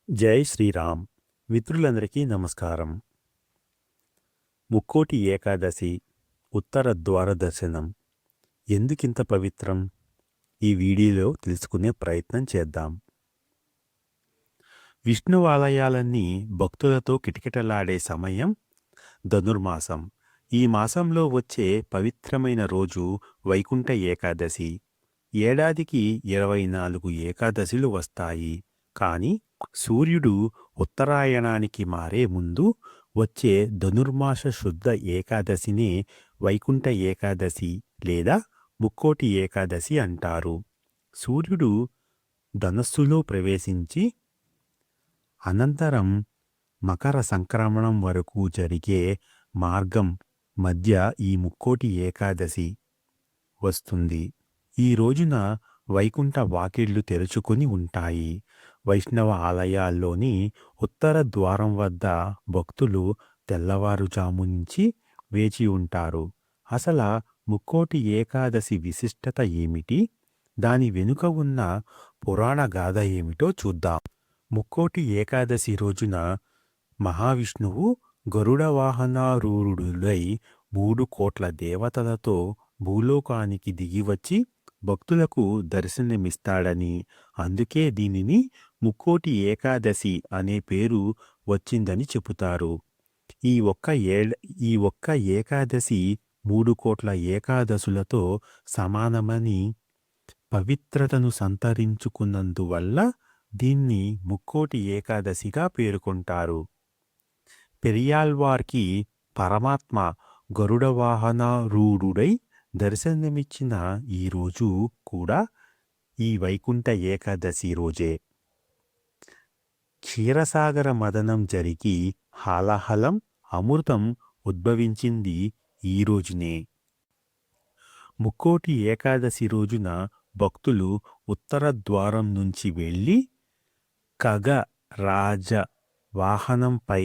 జై శ్రీరామ్. మిత్రులందరికీ నమస్కారం. ముక్కోటి ఏకాదశి ఉత్తర ద్వార దర్శనం ఎందుకింత పవిత్రం? ఈ వీడియోలో తెలుసుకునే ప్రయత్నం చేద్దాం. విష్ణు ఆలయాలన్నీ భక్తులతో కిటకిటలాడే సమయం ధనుర్మాసం. ఈ మాసంలో వచ్చే పవిత్రమైన రోజు వైకుంఠ ఏకాదశి. ఏడాదికి 24 ఏకాదశులు వస్తాయి. కానీ సూర్యుడు ఉత్తరాయణానికి మారే ముందు వచ్చే ధనుర్మాస శుద్ధ ఏకాదశిని వైకుంఠ ఏకాదశి లేదా ముక్కోటి ఏకాదశి అంటారు. సూర్యుడు ధనస్సులో ప్రవేశించి అనంతరం మకర సంక్రమణం వరకు జరిగే మార్గం మధ్య ఈ ముక్కోటి ఏకాదశి వస్తుంది. ఈ రోజున వైకుంఠ వాకిళ్లు తెరుచుకొని ఉంటాయి. వైష్ణవ ఆలయాల్లోని ఉత్తర ద్వారం వద్ద భక్తులు తెల్లవారుజాము నుంచి వేచి ఉంటారు. అసలు ముక్కోటి ఏకాదశి విశిష్టత ఏమిటి? దాని వెనుక ఉన్న పురాణ గాథ ఏమిటో చూద్దాం. ముక్కోటి ఏకాదశి రోజున మహావిష్ణువు గరుడ వాహనారూఢుడై 3 కోట్ల దేవతలతో భూలోకానికి దిగివచ్చి భక్తులకు దర్శనమిస్తాడని, అందుకే దీనిని ముక్కోటి ఏకాదశి అనే పేరు వచ్చిందని చెబుతారు. ఈ ఒక్క ఏకాదశి 3 కోట్ల ఏకాదశులతో సమానమని పవిత్రతను సంతరించుకున్నందువల్ల దీన్ని ముక్కోటి ఏకాదశిగా పేర్కొంటారు. పెరియాళ్వార్కి పరమాత్మ గరుడ వాహనారూఢుడై దర్శనమిచ్చిన ఈ రోజు కూడా ఈ వైకుంఠ ఏకాదశి రోజే. క్షీరసాగర మదనం జరిగి హాలాహలం అమృతం ఉద్భవించింది ఈ రోజునే. ముక్కోటి ఏకాదశి రోజున భక్తులు ఉత్తర ద్వారం నుంచి వెళ్ళి ఖగ రాజ వాహనంపై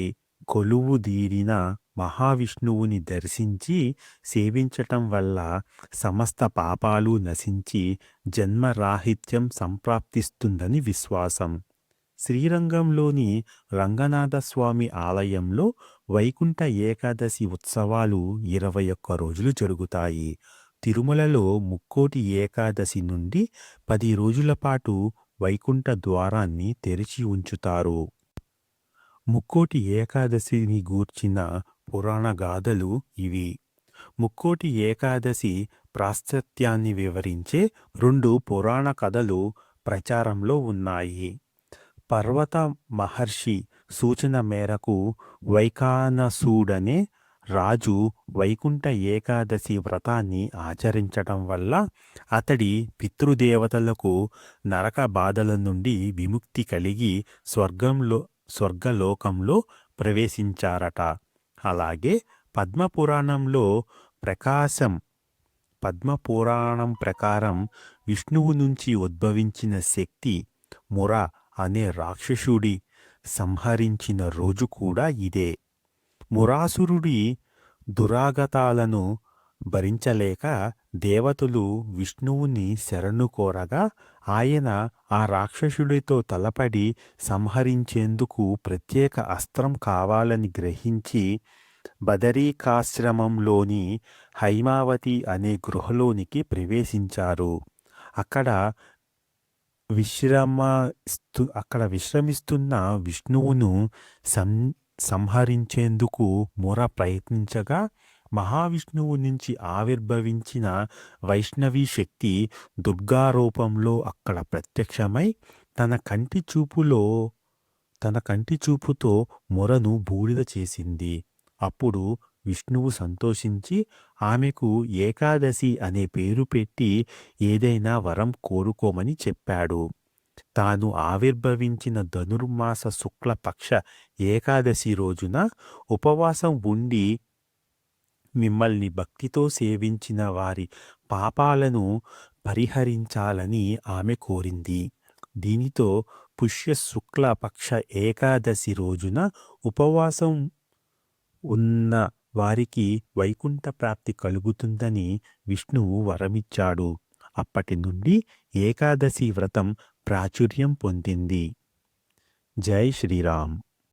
కొలువుదీరిన మహావిష్ణువుని దర్శించి సేవించటం వల్ల సమస్త పాపాలు నశించి జన్మరాహిత్యం సంప్రాప్తిస్తుందని విశ్వాసం. శ్రీరంగంలోని రంగనాథస్వామి ఆలయంలో వైకుంఠ ఏకాదశి ఉత్సవాలు 21 రోజులు జరుగుతాయి. తిరుమలలో ముక్కోటి ఏకాదశి నుండి 10 రోజుల పాటు వైకుంఠ ద్వారాన్ని తెరిచి ఉంచుతారు. ముక్కోటి ఏకాదశిని గూర్చిన పురాణ గాథలు ఇవి. ముక్కోటి ఏకాదశి ప్రాశస్త్యాన్ని వివరించే 2 పురాణ కథలు ప్రచారంలో ఉన్నాయి. పర్వత మహర్షి సూచన మేరకు వైఖానసుడనే రాజు వైకుంఠ ఏకాదశి వ్రతాన్ని ఆచరించటం వల్ల అతడి పితృదేవతలకు నరక బాధల నుండి విముక్తి కలిగి స్వర్గలోకంలో ప్రవేశించారట. అలాగే పద్మపురాణం ప్రకారం విష్ణువు నుంచి ఉద్భవించిన శక్తి ముర అనే రాక్షసుడి సంహరించిన రోజు కూడా ఇదే. మురాసురుడి దురాగతాలను భరించలేక దేవతలు విష్ణువుని శరణు కోరగా ఆయన ఆ రాక్షసుడితో తలపడి సంహరించేందుకు ప్రత్యేక అస్త్రం కావాలని గ్రహించి బదరీకాశ్రమంలోని హైమావతి అనే గృహలోనికి ప్రవేశించారు. అక్కడ విశ్రమిస్తున్న విష్ణువును సంహరించేందుకు ముర ప్రయత్నించగా మహావిష్ణువు నుంచి ఆవిర్భవించిన వైష్ణవీ శక్తి దుర్గారూపంలో అక్కడ ప్రత్యక్షమై తన కంటి చూపుతో మురను బూడిద చేసింది. అప్పుడు విష్ణువు సంతోషించి ఆమెకు ఏకాదశి అనే పేరు పెట్టి ఏదైనా వరం కోరుకోమని చెప్పాడు. తాను ఆవిర్భవించిన ధనుర్మాస శుక్లపక్ష ఏకాదశి రోజున ఉపవాసం ఉండి మిమ్మల్ని భక్తితో సేవించిన వారి పాపాలను పరిహరించాలని ఆమె కోరింది. దీనితో పుష్య శుక్ల పక్ష ఏకాదశి రోజున ఉపవాసం ఉన్న వారికి వైకుంఠ ప్రాప్తి కలుగుతుందని విష్ణువు వరమిచ్చాడు. అప్పటి నుండి ఏకాదశి వ్రతం ప్రాచుర్యం పొందింది. జై శ్రీరామ్.